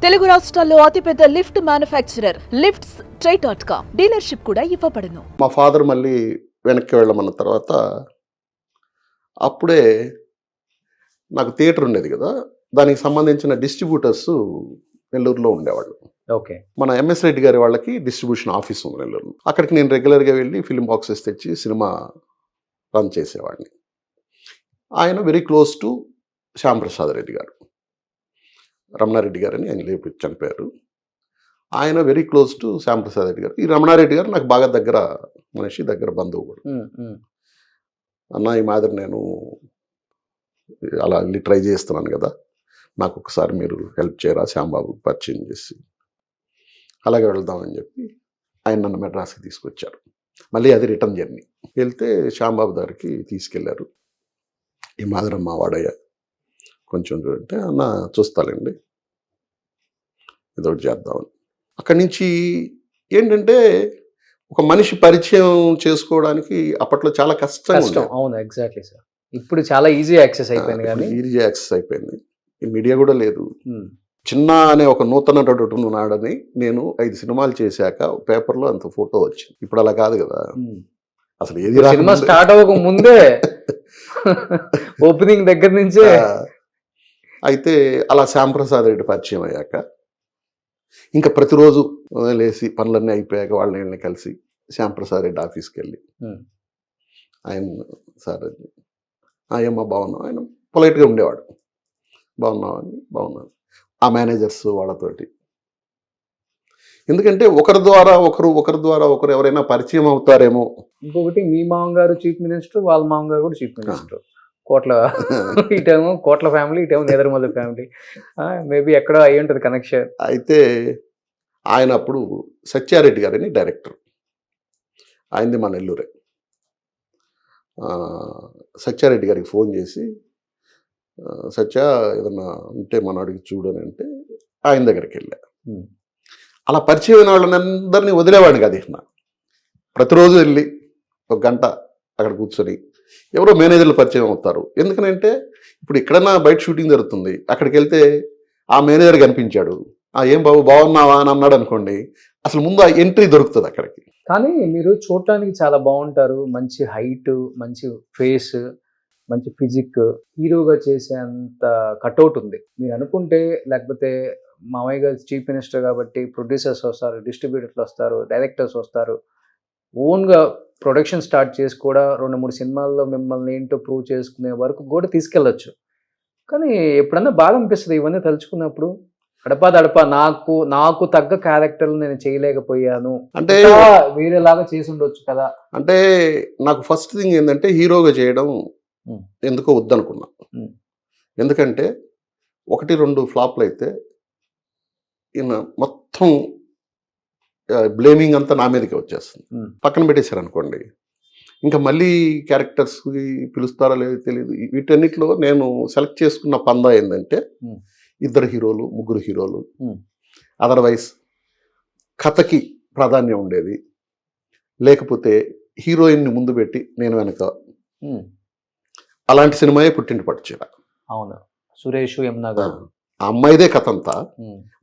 తెలుగు రాష్ట్రాల్లో అతిపెద్ద lift manufacturer lifts ట్రై.com dealership కూడా ఇవ్వబడును. మా ఫాదర్ మళ్ళీ వెనక్కి వెళ్ళమన్న తర్వాత అప్పుడే నాకు థియేటర్ ఉండేది కదా, దానికి సంబంధించిన డిస్ట్రిబ్యూటర్స్ నెల్లూరులో ఉండేవాళ్ళు. ఓకే. మన ఎంఎస్ రెడ్డి గారి వాళ్ళకి డిస్ట్రిబ్యూషన్ ఆఫీస్ ఉంది నెల్లూరు. అక్కడికి నేను రెగ్యులర్గా వెళ్ళి ఫిలిం బాక్సెస్ తెచ్చి సినిమా రన్ చేసేవాడిని. ఆయన very close to Shyamprasad Reddy గారు, రమణారెడ్డి గారు అని ఆయన లేపు చనిపోయారు. ఆయన very close to Shyamprasad Reddy గారు. ఈ రమణారెడ్డి గారు నాకు బాగా దగ్గర మనిషి, దగ్గర బంధువు కూడా. అన్న ఈ మాదిరి నేను అలా వెళ్ళి ట్రై చేస్తున్నాను కదా, నాకు ఒకసారి మీరు హెల్ప్ చేయరా శ్యాంబాబు పరిచయం చేసి, అలాగే వెళ్దామని చెప్పి ఆయన నన్ను మెడ్రాస్కి తీసుకొచ్చారు. మళ్ళీ అది రిటర్న్ జర్నీ. వెళ్తే శ్యాంబాబు దగ్గరికి తీసుకెళ్లారు. ఈ మాదిరమ్మ వాడయ్య కొంచెం చూడంటే, అన్న చూస్తానండి ఇదొకటి చేద్దామని. అక్కడి నుంచి ఏంటంటే ఒక మనిషి పరిచయం చేసుకోవడానికి అప్పట్లో చాలా కష్టం. అవును, ఎగ్జాక్ట్లీ సార్. ఇప్పుడు చాలా ఈజీ యాక్సెస్ అయిపోయింది, కానీ ఈజీ యాక్సెస్ అయిపోయింది. ఈ మీడియా కూడా లేదు. చిన్న అనే ఒక నూతన నటుడు ఉన్నాడని నేను 5 సినిమాలు చేశాక పేపర్లో అంత ఫోటో వచ్చింది. ఇప్పుడు అలా కాదు కదా, అసలు ఏది సినిమా స్టార్ట్ అవ్వక ముందే ఓపెనింగ్ దగ్గర నుంచే. అయితే అలా శ్యాంప్రసాద్ రెడ్డి పరిచయం అయ్యాక ఇంకా ప్రతిరోజు లేచి పనులన్నీ అయిపోయాక వాళ్ళని కలిసి శ్యాంప్రసాద్ రెడ్డి ఆఫీస్కి వెళ్ళి ఆయన సార్ ఏమ్మా బాగున్నావు, ఆయన పొలైట్గా ఉండేవాడు, బాగున్నాను ఆ మేనేజర్స్ వాళ్ళతోటి. ఎందుకంటే ఒకరి ద్వారా ఒకరు ఎవరైనా పరిచయం అవుతారేమో. ఇంకొకటి, మీ మామగారు చీఫ్ మినిస్టర్, వాళ్ళ మామగారు కూడా చీఫ్ మినిస్టర్. కోట్ల ఇటేమో కోట్ల ఫ్యామిలీ, ఇటేమో నేదర్మల్ల ఫ్యామిలీ. మేబీ ఎక్కడో అయి ఉంటుంది కనెక్షన్. అయితే ఆయన అప్పుడు సత్యారెడ్డి గారని డైరెక్టర్, ఆయనది మా నెల్లూరే. సత్యారెడ్డి గారికి ఫోన్ చేసి, సత్య ఏదన్నా ఉంటే మన అడిగి చూడని అంటే ఆయన దగ్గరికి వెళ్ళా. అలా పరిచయం అయిన వాళ్ళని అందరినీ వదిలేవాడిని కాదు. ఇట్లా ప్రతిరోజు వెళ్ళి 1 గంట అక్కడ కూర్చొని ఎవరో మేనేజర్లు పరిచయం అవుతారు. ఎందుకనంటే ఇప్పుడు ఎక్కడన్నా బయట షూటింగ్ జరుగుతుంది, అక్కడికి వెళ్తే ఆ మేనేజర్ కనిపించాడు, ఏం బాబు బాగున్నావా అని అన్నాడు అనుకోండి, అసలు ముందు ఆ ఎంట్రీ దొరుకుతుంది అక్కడికి. కానీ మీరు చూడటానికి చాలా బాగుంటారు, మంచి హైట్, మంచి ఫేస్, మంచి ఫిజిక్, హీరోగా చేసేంత కట్అవుట్ ఉంది. మీరు అనుకుంటే, లేకపోతే మామయ్య గారు చీఫ్ మినిస్టర్ కాబట్టి ప్రొడ్యూసర్స్ వస్తారు, డిస్ట్రిబ్యూటర్లు వస్తారు, డైరెక్టర్స్ వస్తారు, ఓన్గా ప్రొడక్షన్ స్టార్ట్ చేసి కూడా 2-3 సినిమాల్లో మిమ్మల్ని ఏంటో ప్రూవ్ చేసుకునే వరకు కూడా తీసుకెళ్ళచ్చు. కానీ ఎప్పుడన్నా బాగా అనిపిస్తుంది ఇవన్నీ తలుచుకున్నప్పుడు, అడపా నాకు తగ్గ క్యారెక్టర్లు నేను చేయలేకపోయాను అంటే వేరేలాగా చేసి ఉండొచ్చు కదా. అంటే నాకు ఫస్ట్ థింగ్ ఏంటంటే హీరోగా చేయడం ఎందుకో వద్దనుకున్నా. ఎందుకంటే 1-2 ఫ్లాప్లు అయితే ఈయన మొత్తం బ్లేమింగ్ అంతా నా మీదకి వచ్చేస్తుంది. పక్కన పెట్టేశారు అనుకోండి, ఇంకా మళ్ళీ క్యారెక్టర్స్కి పిలుస్తారో లేదో తెలియదు. వీటన్నిటిలో నేను సెలెక్ట్ చేసుకున్న పందా ఏంటంటే 2 హీరోలు 3 హీరోలు, అదర్వైజ్ కథకి ప్రాధాన్యం ఉండేది, లేకపోతే హీరోయిన్ని ముందు పెట్టి నేను వెనక. అలాంటి సినిమాయే పుట్టింటి పట్టుచీర. అవును, సురేష్ యమునా గారు. ఆ అమ్మాయిదే కథ అంతా,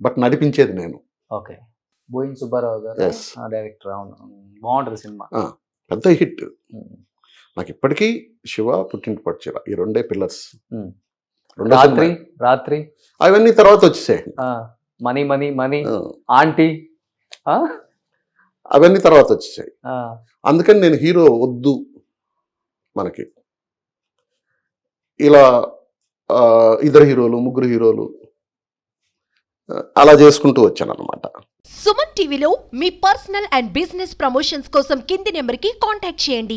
బట్ నడిపించేది నేను. ఓకే. బోయిన్ సుబ్బారావు గారు డైరెక్టర్. అవును, బాగుంటుంది సినిమా, పెద్ద హిట్. నాకు ఇప్పటికీ శివ, పుట్టింటి పట్టుచీర ఈ 2 పిల్లర్స్. రాత్రి అవన్నీ తర్వాత వచ్చేసాయి. మనీ ఆంటీ అవన్నీ తర్వాత వచ్చేసాయి. అందుకని నేను హీరో వద్దు మనకి, ఇలా 2 హీరోలు 3 హీరోలు అలా చేసుకుంటూ వచ్చాను అనమాట. సుమన్ టీవీలో మీ పర్సనల్ అండ్ బిజినెస్ ప్రమోషన్స్ కోసం కింది నెంబర్కి కాంటాక్ట్ చేయండి.